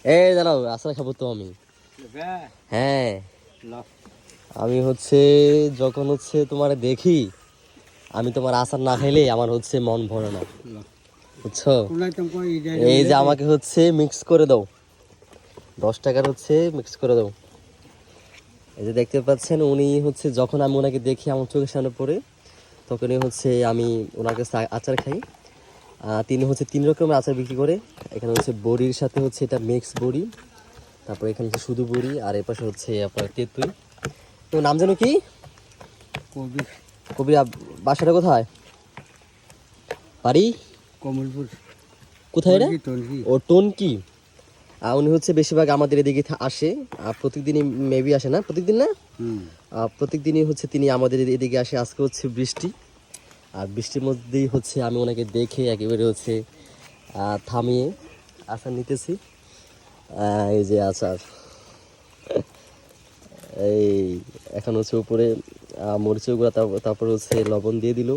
এই দাঁড়াও, আচার খাবো তো আমি। হ্যাঁ, আমি হচ্ছে যখন হচ্ছে তোমার দেখি, আমি তোমার আচার না খাইলে আমার হচ্ছে মন ভরে না, বুঝছো? এই যে আমাকে হচ্ছে মিক্স করে দাও, 10 টাকার হচ্ছে মিক্স করে দাও। এই যে দেখতে পাচ্ছেন, উনি হচ্ছে যখন আমি ওনাকে দেখি আমার চোখের সামনে পড়ে, তখনই হচ্ছে আমি ওনার কাছে আচার খাই। তিনি হচ্ছে 3 রকমের আচার বিক্রি করে। এখানে হচ্ছে বড়ির সাথে হচ্ছে এটা মিক্স বড়ি, তারপরে এখানে হচ্ছে শুধু বড়ি, আর এর পাশে হচ্ছে আপনার তেঁতুল। তো নাম জানো কি? কবির। কবির। বাসাটা কোথায়? বাড়ি কমলপুর। কোথায় এটা? টনকি। ও টনকি। উনি হচ্ছে বেশিরভাগ আমাদের এদিকে আসে, প্রত্যেকদিনই মেবি আসে, না প্রত্যেকদিন না, প্রত্যেকদিনই হচ্ছে তিনি আমাদের এদিকে আসে। আজকে হচ্ছে বৃষ্টি, আর বৃষ্টির মধ্যেই হচ্ছে আমি ওনাকে দেখে একেবারে হচ্ছে থামিয়ে আচার নিতেছি। এই যে আচার, এই এখন হচ্ছে উপরে মরিচের গুঁড়া, তারপর হচ্ছে লবণ দিয়ে দিল।